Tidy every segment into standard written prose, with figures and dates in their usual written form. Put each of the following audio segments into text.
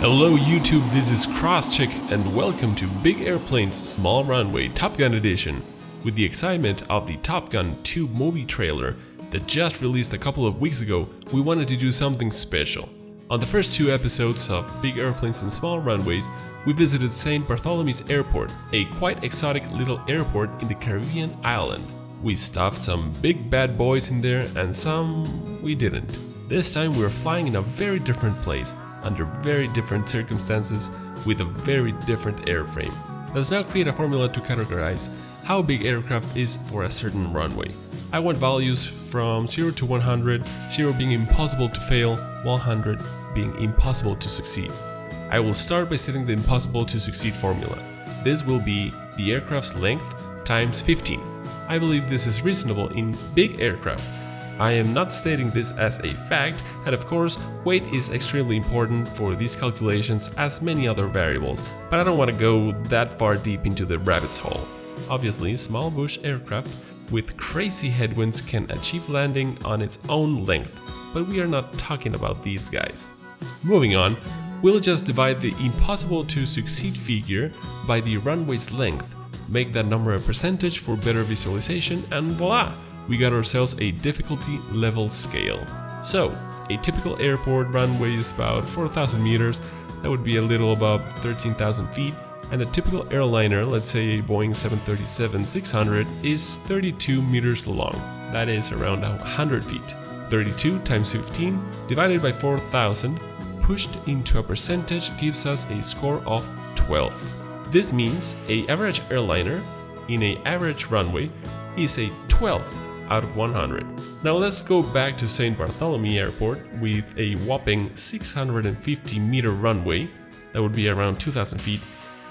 Hello YouTube, this is Crosscheck and welcome to Big Airplanes Small Runway Top Gun Edition. With the excitement of the Top Gun 2 movie trailer that just released a couple of weeks ago, we wanted to do something special. On the first two episodes of Big Airplanes and Small Runways, we visited St. Bartholomew's Airport, a quite exotic little airport in the Caribbean island. We stuffed some big bad boys in there and some we didn't. This time we are flying in a very different place, under very different circumstances, with a very different airframe. Let's now create a formula to categorize how big aircraft is for a certain runway. I want values from 0 to 100, 0 being impossible to fail, 100 being impossible to succeed. I will start by setting the impossible to succeed formula. This will be the aircraft's length times 15. I believe this is reasonable in big aircraft. I am not stating this as a fact, and of course, weight is extremely important for these calculations as many other variables, but I don't want to go that far deep into the rabbit's hole. Obviously, small bush aircraft with crazy headwinds can achieve landing on its own length, but we are not talking about these guys. Moving on, we'll just divide the impossible to succeed figure by the runway's length, make that number a percentage for better visualization, and voila! We got ourselves a difficulty level scale. So, a typical airport runway is about 4,000 meters, that would be a little above 13,000 feet, and a typical airliner, let's say a Boeing 737-600, is 32 meters long, that is around 100 feet. 32 times 15 divided by 4,000 pushed into a percentage gives us a score of 12. This means an average airliner in an average runway is a 12 out of 100. Now let's go back to St. Bartholomew Airport with a whopping 650 meter runway, that would be around 2,000 feet.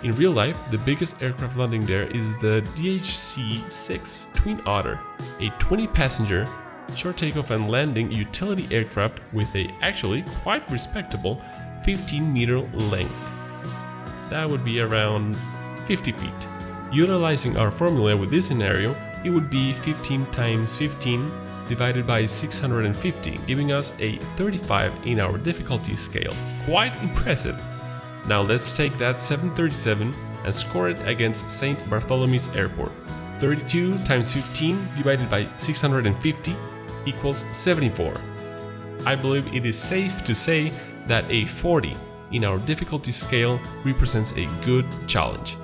In real life, the biggest aircraft landing there is the DHC-6 Twin Otter, a 20 passenger short takeoff and landing utility aircraft with a actually quite respectable 15 meter length. That would be around 50 feet. Utilizing our formula with this scenario, it would be 15 times 15 divided by 650, giving us a 35 in our difficulty scale. Quite impressive. Now let's take that 737 and score it against St. Bartholomew's Airport. 32 times 15 divided by 650 equals 74. I believe it is safe to say that a 40 in our difficulty scale represents a good challenge.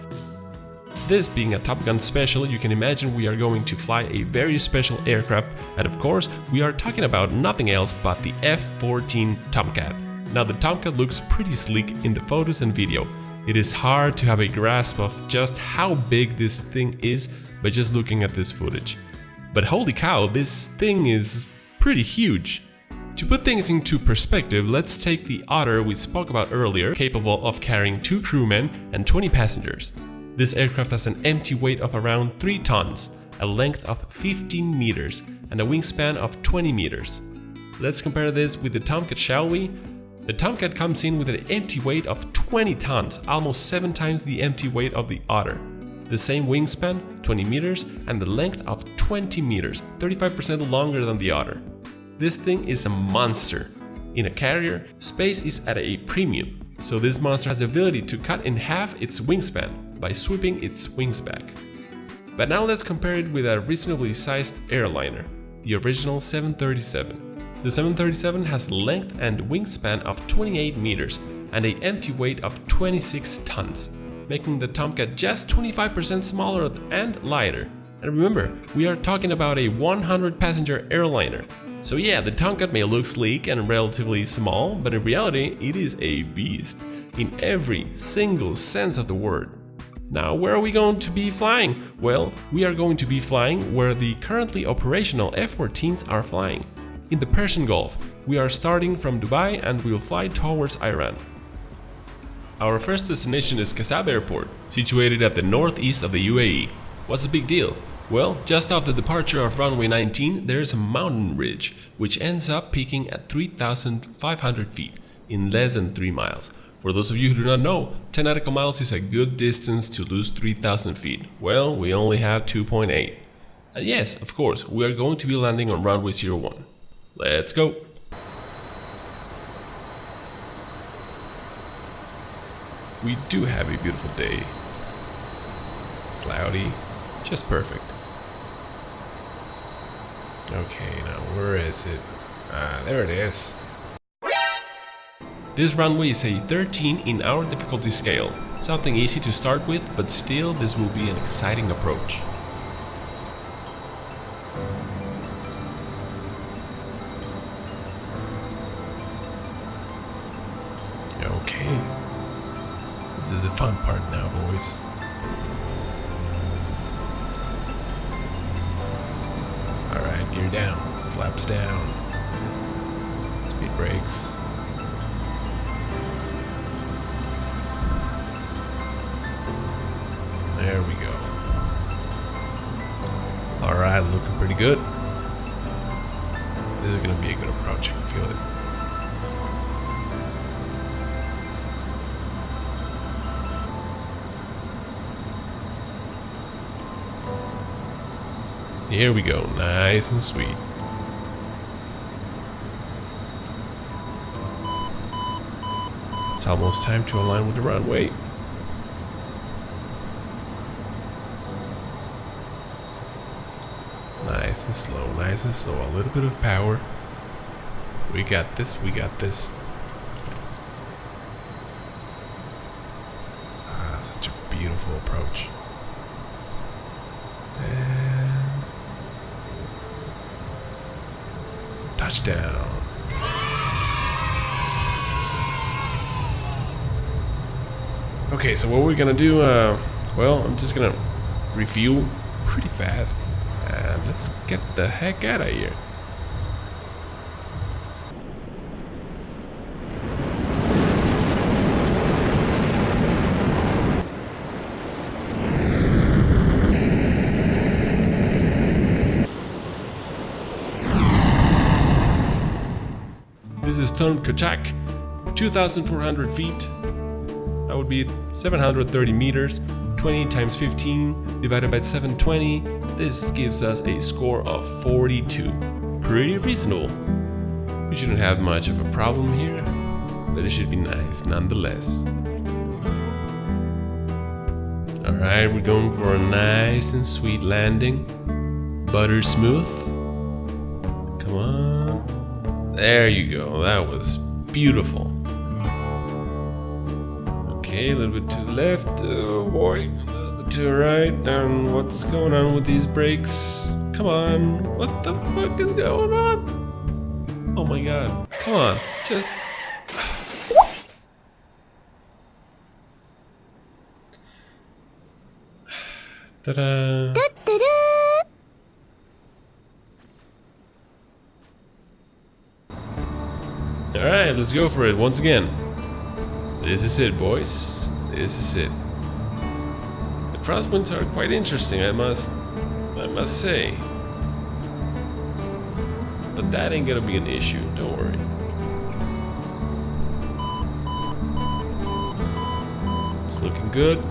This being a Top Gun special, you can imagine we are going to fly a very special aircraft, and of course, we are talking about nothing else but the F-14 Tomcat. Now the Tomcat looks pretty sleek in the photos and video. It is hard to have a grasp of just how big this thing is by just looking at this footage. But holy cow, this thing is pretty huge. To put things into perspective, let's take the Otter we spoke about earlier, capable of carrying 2 crewmen and 20 passengers. This aircraft has an empty weight of around 3 tons, a length of 15 meters, and a wingspan of 20 meters. Let's compare this with the Tomcat, shall we? The Tomcat comes in with an empty weight of 20 tons, almost 7 times the empty weight of the Otter. The same wingspan, 20 meters, and the length of 20 meters, 35% longer than the Otter. This thing is a monster. In a carrier, space is at a premium, so this monster has the ability to cut in half its wingspan by sweeping its wings back. But now let's compare it with a reasonably sized airliner, the original 737. The 737 has length and wingspan of 28 meters and an empty weight of 26 tons, making the Tomcat just 25% smaller and lighter. And remember, we are talking about a 100 passenger airliner. So yeah, the Tomcat may look sleek and relatively small, but in reality it is a beast in every single sense of the word. Now, where are we going to be flying? Well, we are going to be flying where the currently operational F-14s are flying. In the Persian Gulf. We are starting from Dubai and we will fly towards Iran. Our first destination is Kasab Airport, situated at the northeast of the UAE. What's the big deal? Well, just off the departure of runway 19, there is a mountain ridge, which ends up peaking at 3,500 feet in less than 3 miles. For those of you who do not know, 10 nautical miles is a good distance to lose 3,000 feet. Well, we only have 2.8. And yes, of course, we are going to be landing on runway 01. Let's go! we do have a beautiful day. Cloudy, just perfect. Okay, now where is it? Ah, there it is. This runway is a 13 in our difficulty scale. Something easy to start with, but still this will be an exciting approach. Okay. This is the fun part now, boys. Alright, gear down, flaps down, speed brakes. There we go. Alright, looking pretty good. This is gonna be a good approach, I can feel it. Here we go, nice and sweet. It's almost time to align with the runway. Nice and slow, nice and slow. A little bit of power. We got this, we got this. Ah, such a beautiful approach. And touchdown. Okay, so what we're gonna do, well, I'm just gonna refuel pretty fast. And let's get the heck out of here. This is Tomcat, 2,400 feet. That would be 730 meters. 20 times 15 divided by 720. This gives us a score of 42. Pretty reasonable. We shouldn't have much of a problem here, but it should be nice nonetheless. Alright, we're going for a nice and sweet landing. Butter smooth. Come on. There you go. That was beautiful. Okay, a little bit to the left, oh boy, a little bit to the right, and what's going on with these brakes? Come on, what the fuck is going on? Oh my god, come on, just... Ta-da! Alright, let's go for it once again. This is it, boys. This is it. The crosswinds are quite interesting, I must say. But that ain't gonna be an issue, don't worry. It's looking good.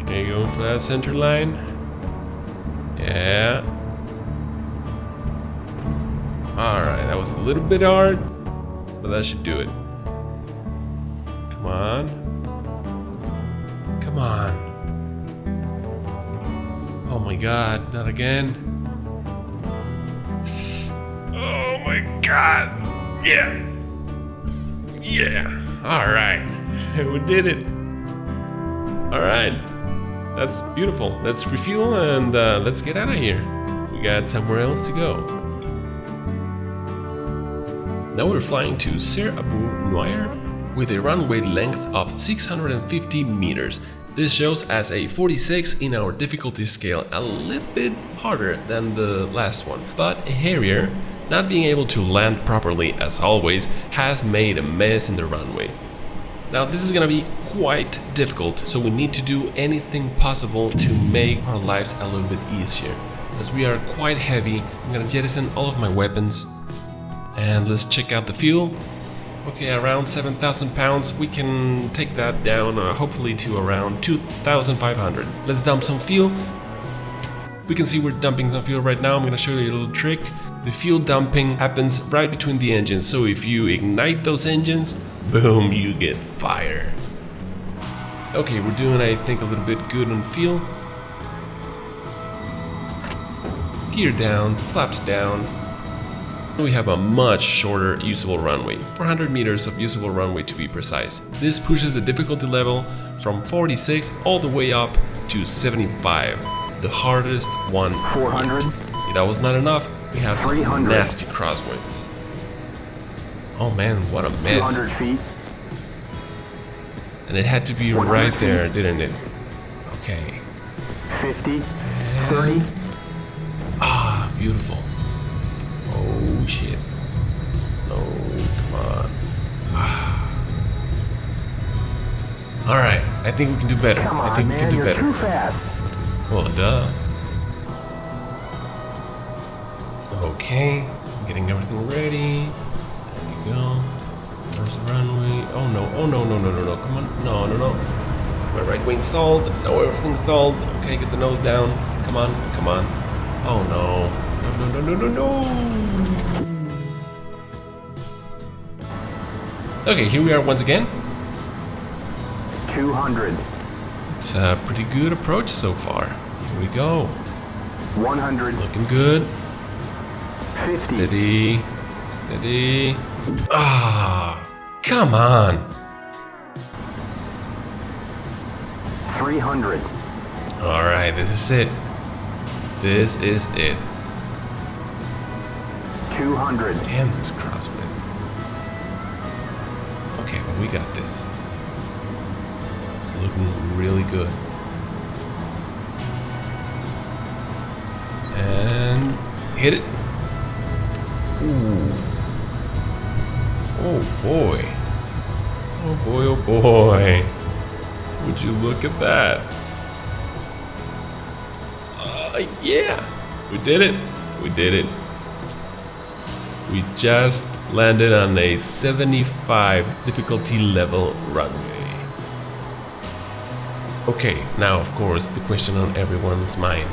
Okay, going for that center line. Yeah. Alright, that was a little bit hard. But that should do it. Come on. Come on. Oh my god, not again. Oh my god. Yeah. Yeah. Alright. We did it. Alright. That's beautiful. Let's refuel and let's get out of here. We got somewhere else to go. Now we're flying to Ser Abu Nuair with a runway length of 650 meters. This shows as a 46 in our difficulty scale, a little bit harder than the last one. But Harrier, not being able to land properly as always, has made a mess in the runway. Now this is gonna be quite difficult, so we need to do anything possible to make our lives a little bit easier. As we are quite heavy, I'm gonna jettison all of my weapons. And let's check out the fuel. Okay, around 7,000 pounds. We can take that down hopefully to around 2,500. Let's dump some fuel. We can see we're dumping some fuel right now. I'm gonna show you a little trick. the fuel dumping happens right between the engines, so if you ignite those engines, boom, you get fire. Okay, we're doing, I think, a little bit good on fuel. Gear down, flaps down. We have a much shorter usable runway, 400 meters of usable runway to be precise. This pushes the difficulty level from 46 all the way up to 75, the hardest one 400. yet. If that was not enough, we have some nasty crosswinds. Oh man, what a mess. 200 feet. And it had to be right there, didn't it? Okay. 50. 30. Ah, beautiful. Oh shit. No, come on. Alright, I think we can do better. Come on, I think we man, can do you're better. too fast. Well, duh. Okay, getting everything ready. There we go. There's the runway. Oh no, oh no, no, no, no, no. Come on. No, no, no. My right wing stalled. No, everything's stalled. Okay, get the nose down. Come on, come on. Oh no. No, no, no, no, no, no. Okay, here we are once again. 200. It's a pretty good approach so far. Here we go. 100. Looking good. 50. Steady. Steady. Ah, come on. 300. All right, this is it. This is it. 200. Damn this crosswind. Okay, well, we got this. It's looking really good. And hit it. Ooh. Oh boy. Oh boy, oh boy. Would you look at that? Yeah. We did it. We did it. We just landed on a 75 difficulty level runway. Okay, now of course the question on everyone's mind.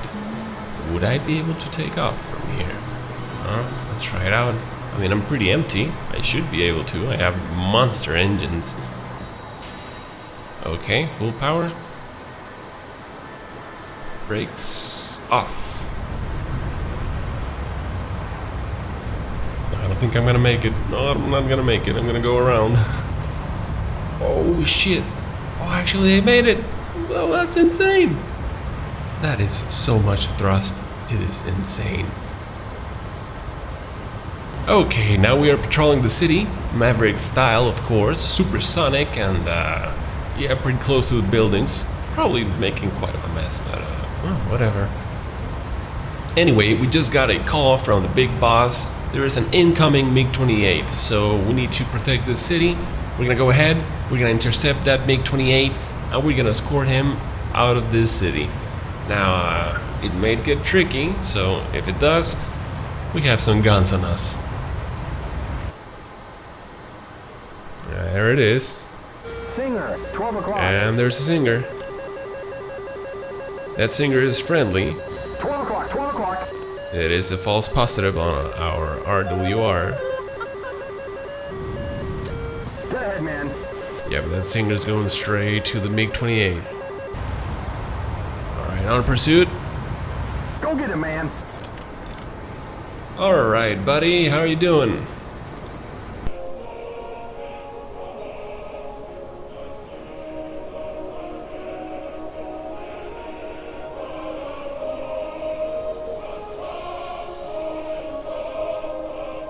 Would I be able to take off from here? Let's try it out. I mean, I'm pretty empty. I should be able to. I have monster engines. Okay, full power. Brakes off. I don't think I'm gonna make it. No, I'm not gonna make it. I'm gonna go around. Oh shit. Oh, actually I made it. Well, that's insane. That is so much thrust. It is insane. Okay, now we are patrolling the city. Maverick style, of course. Supersonic and, yeah, pretty close to the buildings. Probably making quite of a mess, but, well, whatever. Anyway, we just got a call from the big boss. There is an incoming MiG-28, so we need to protect the city. We're gonna go ahead, we're gonna intercept that MiG-28, and we're gonna escort him out of this city. Now, it may get tricky, so if it does, we have some guns on us. There it is. Singer, 12 o'clock. And there's a singer. That singer is friendly. 12 o'clock, 12 o'clock. It is a false positive on our RWR. Get ahead, man. Yeah, but that singer's going straight to the MiG-28. Alright, on pursuit. Go get him, man. Alright, buddy, how are you doing?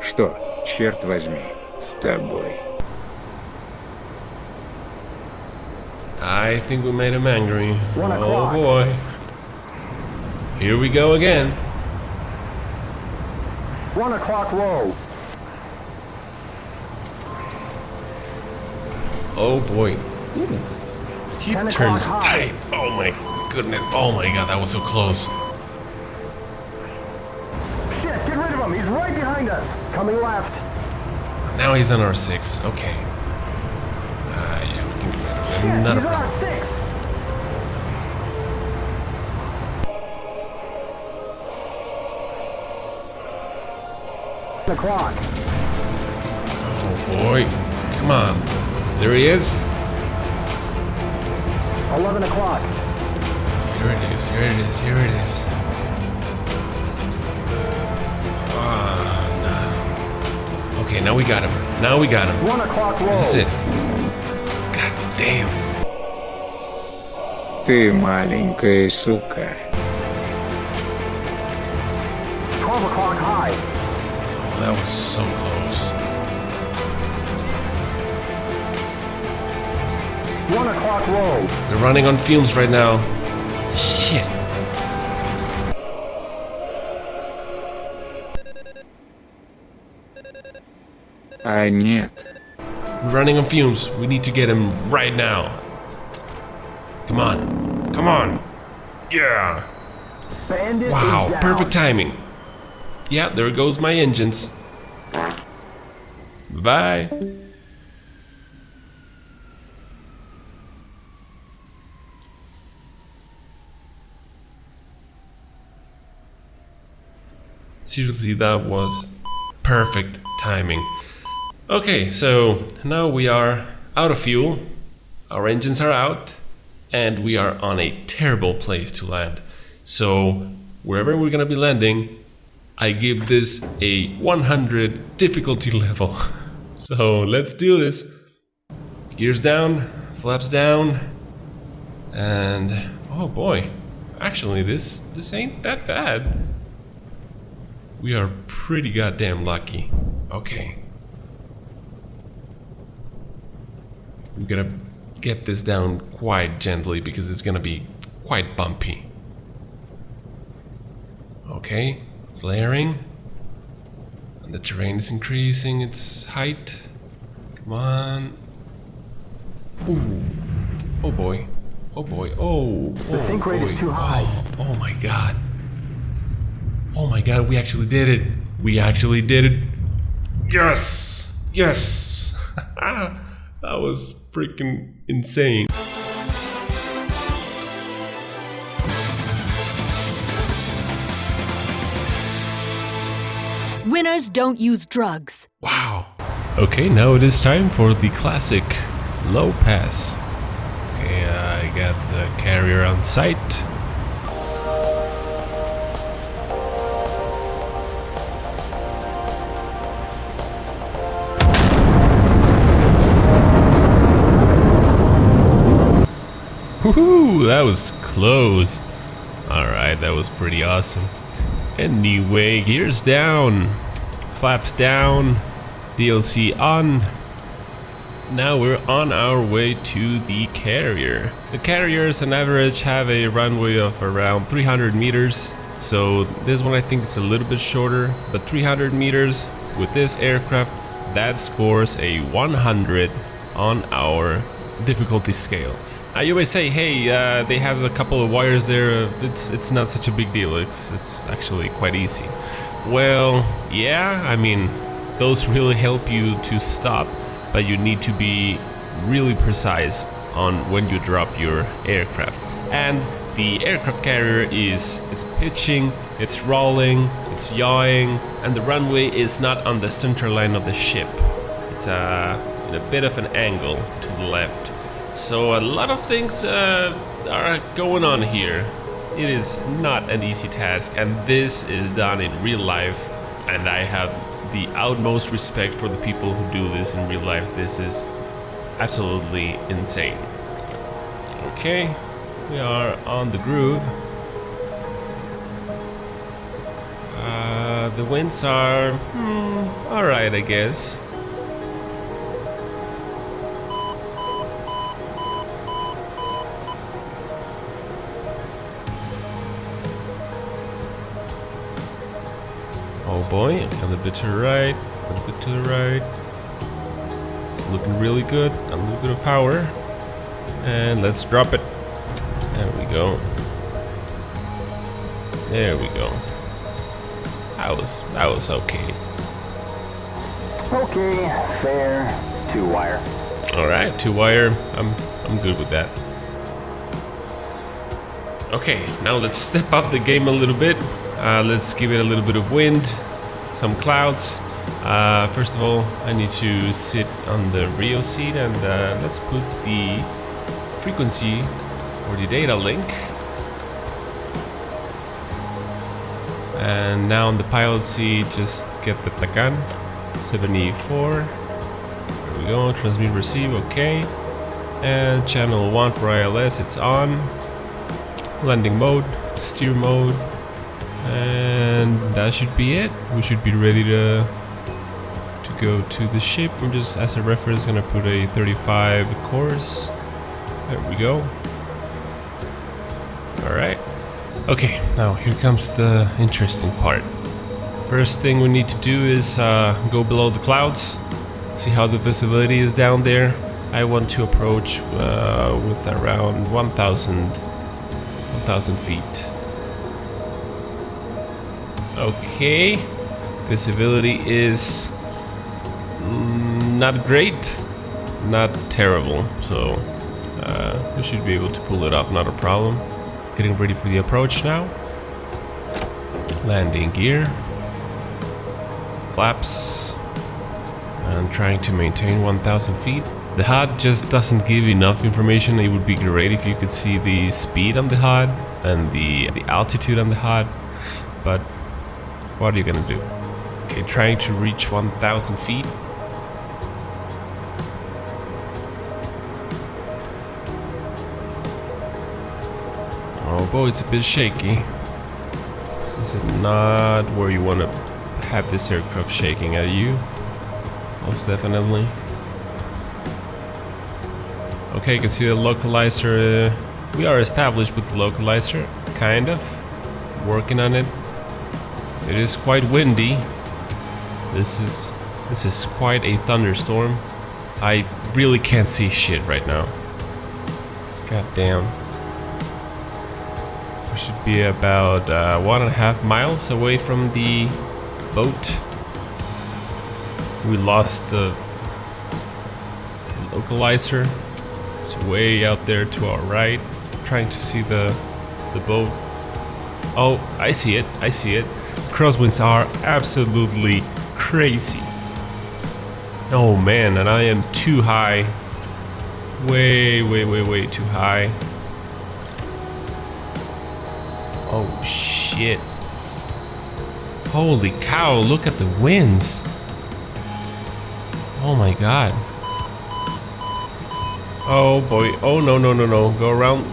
Что, черт возьми, с тобой? I think we made him angry. 1 Oh o'clock. boy. Here we go again. 1 o'clock low. Oh boy. Ooh. He 10 turns o'clock high. tight. Oh my goodness. Oh my god, that was so close. Shit, get rid of him. He's right behind us. Coming left. Now he's on R6. Okay. Yeah, we can get rid of Shit, him. Not a he's on problem. our 6. The clock. Oh boy. Come on. There he is. 11 o'clock. Here it is, here it is, here it is. Ah, nah. Okay, now we got him. Now we got him. 1 o'clock low. This is it. God damn. Ты маленькая сука. 12 o'clock high. Oh, that was so close. 1 o'clock low. We're running on fumes right now. Shit. А нет. We're running on fumes. We need to get him right now. Come on. Come on. Yeah. Bandit Wow, is down. perfect timing. Yeah, there goes my engines. Bye. Seriously, that was perfect timing. Okay, so now we are out of fuel, our engines are out, and we are on a terrible place to land. So wherever we're gonna be landing, I give this a 100 difficulty level. So let's do this. Gears down, flaps down, and oh boy, actually this ain't that bad. We are pretty goddamn lucky. Okay. We gotta get this down quite gently because it's gonna be quite bumpy. Okay, flaring. And the terrain is increasing its height. Come on. Ooh. Oh boy. Oh boy. Oh. The sink rate is too high. Oh my god. Oh my god, we actually did it. We actually did it. Yes. Yes. That was freaking insane. Winners don't use drugs. Wow. Okay, now it is time for the classic low pass. Okay, I got the carrier on sight. Woohoo! That was close. Alright, that was pretty awesome. Anyway, gears down, flaps down, DLC on. Now we're on our way to the carrier. The carriers on average have a runway of around 300 meters. So this one I think is a little bit shorter, but 300 meters with this aircraft, that scores a 100 on our difficulty scale. Now you may say, hey, they have a couple of wires there, it's not such a big deal, it's actually quite easy. Well, yeah, I mean, those really help you to stop, but you need to be really precise on when you drop your aircraft. And the aircraft carrier is pitching, it's rolling, it's yawing, and the runway is not on the center line of the ship. It's in a bit of an angle to the left. So a lot of things are going on here. It is not an easy task, and this is done in real life, and I have the utmost respect for the people who do this in real life. This is absolutely insane. Okay, we are on the groove. The winds are alright, I guess. Oh boy, a little bit to the right, a little bit to the right. It's looking really good, a little bit of power. And let's drop it. There we go. There we go. That was okay. Okay, fair. 2-wire. Alright, 2-wire. I'm good with that. Okay, now let's step up the game a little bit. Let's give it a little bit of wind, some clouds, First of all, I need to sit on the Rio seat, and let's put the frequency for the data link. And now on the pilot seat, just get the Takan 74. There we go, transmit receive, okay. And channel 1 for ILS, it's on. Landing mode, steer mode, and that should be it. We should be ready to go to the ship. I'm just, as a reference, gonna put a 35 course. There we go. Alright. Okay, now here comes the interesting part. First thing we need to do is go below the clouds, see how the visibility is down there. I want to approach with around 1,000 feet. Okay, visibility is not great, not terrible, so we should be able to pull it off, not a problem. Getting ready for the approach now. Landing gear, flaps, and trying to maintain 1,000 feet. The HUD just doesn't give enough information. It would be great if you could see the speed on the HUD and the altitude on the HUD, but what are you gonna do? Okay, trying to reach 1,000 feet. Oh boy, it's a bit shaky. This is not where you want to have this aircraft shaking at you. Most definitely. Okay, you can see the localizer. We are established with the localizer, kind of. Working on it. It is quite windy. This is quite a thunderstorm. I really can't see shit right now. God damn. We should be about 1.5 miles away from the boat. We lost the localizer. It's way out there to our right. Trying to see the boat. Oh, I see it. I see it. Crosswinds are absolutely crazy. Oh man, and I am too high. Way too high. Oh shit. Holy cow, look at the winds. Oh my god. Oh boy. Oh no. Go around.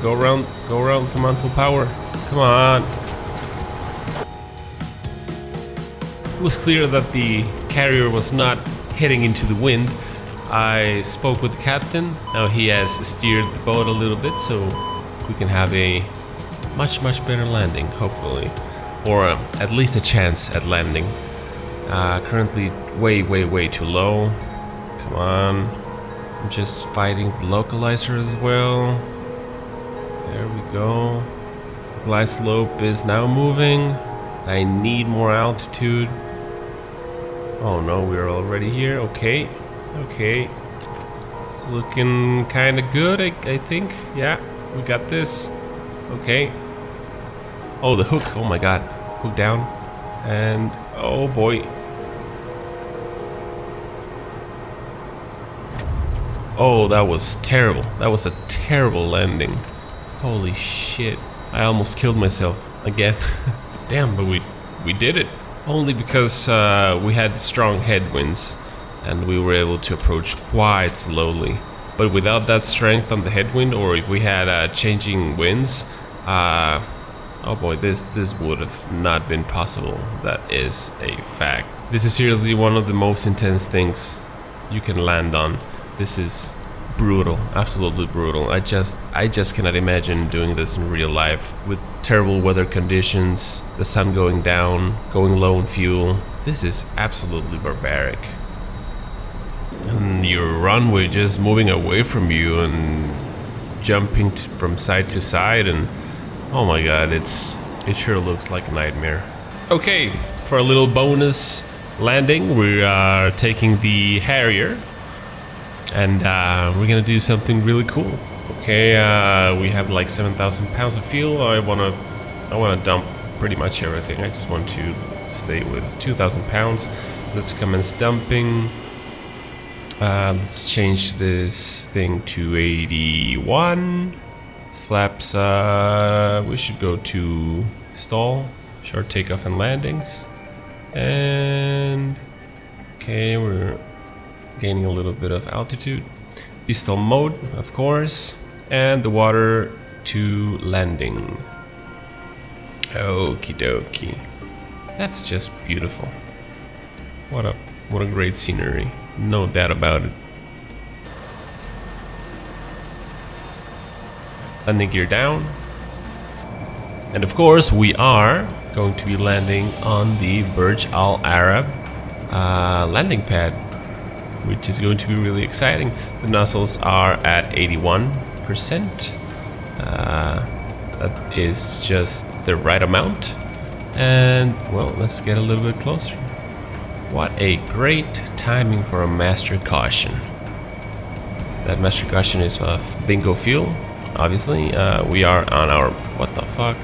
Come on, full power. Come on. It was clear that the carrier was not heading into the wind. I spoke with the captain. Now he has steered the boat a little bit, so we can have a much better landing, hopefully, or at least a chance at landing. Currently way too low. Come on. I'm just fighting the localizer as well. There we go. The glide slope is now moving. I need more altitude. Oh no, we're already here. Okay. It's looking kind of good, I think. Yeah, we got this. Okay. Oh, the hook. Oh my god. Hook down. And oh boy. Oh, that was terrible. That was a terrible landing. Holy shit. I almost killed myself again. Damn, but we did it. Only because we had strong headwinds and we were able to approach quite slowly. But without that strength on the headwind, or if we had changing winds, oh boy, this would have not been possible. That is a fact. This is seriously one of the most intense things you can land on. This is brutal, absolutely brutal. I just cannot imagine doing this in real life with terrible weather conditions, the sun going down, going low on fuel. This is absolutely barbaric. And your runway just moving away from you and jumping from side to side, and oh my god, it sure looks like a nightmare. Okay, for a little bonus landing, we are taking the Harrier. And we're gonna do something really cool. Okay, we have like 7,000 pounds of fuel. I wanna dump pretty much everything. I just want to stay with 2,000 pounds. Let's commence dumping. Let's change this thing to 81. Flaps, we should go to stall, short takeoff and landings. And okay, we're gaining a little bit of altitude. Pistol mode, of course, and the water to landing. Okie dokie. That's just beautiful. What a great scenery. No doubt about it. Landing gear down. And of course we are going to be landing on the Burj Al Arab landing pad, which is going to be really exciting. The nozzles are at 81%. That is just the right amount. And well, let's get a little bit closer. What a great timing for a master caution. That master caution is of bingo fuel, obviously. We are on our... what the fuck?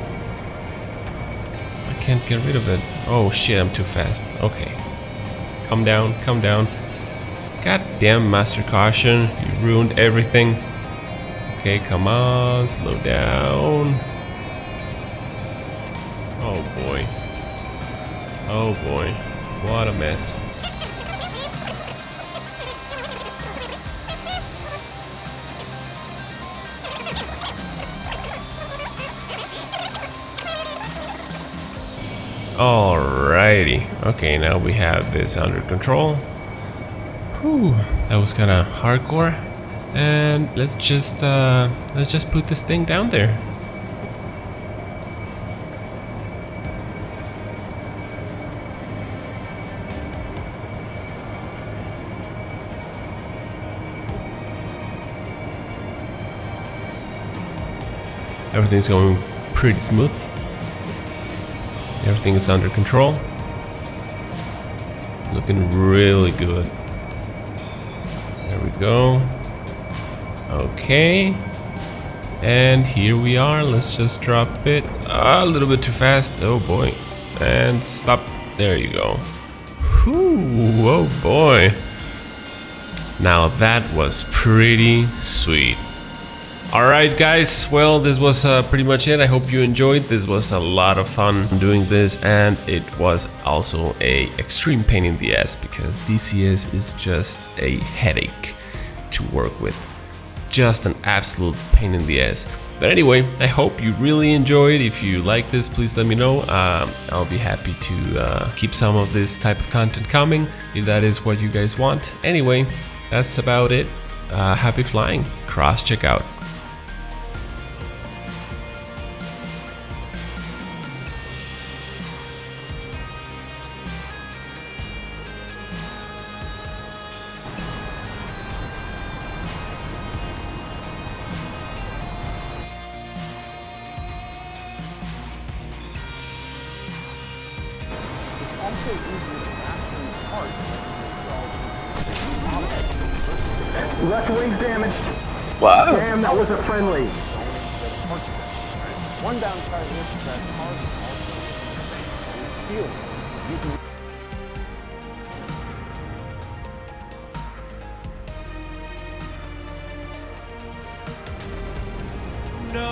I can't get rid of it. Oh shit, I'm too fast. Okay. Come down, come down. Goddamn master caution, you ruined everything. Okay, come on, slow down. Oh boy. Oh boy. What a mess. Alrighty. Okay, now we have this under control. Whew, that was kind of hardcore. And let's just put this thing down there. Everything's going pretty smooth. Everything is under control. Looking really good. There we go. Okay. And here we are. Let's just drop it a little bit too fast. Oh boy. And stop. There you go. Whew, oh boy. Now that was pretty sweet. Alright guys, well this was pretty much it. I hope you enjoyed. This was a lot of fun doing this, and it was also a extreme pain in the ass because DCS is just a headache to work with. Just an absolute pain in the ass. But anyway, I hope you really enjoyed. If you like this, please let me know. I'll be happy to keep some of this type of content coming if that is what you guys want. Anyway, that's about it. Happy flying. Cross check out. Also easier to master in parts. Left wing's damaged. Wow. Damn, that wasn't friendly. One downside is that cars also feel using. No.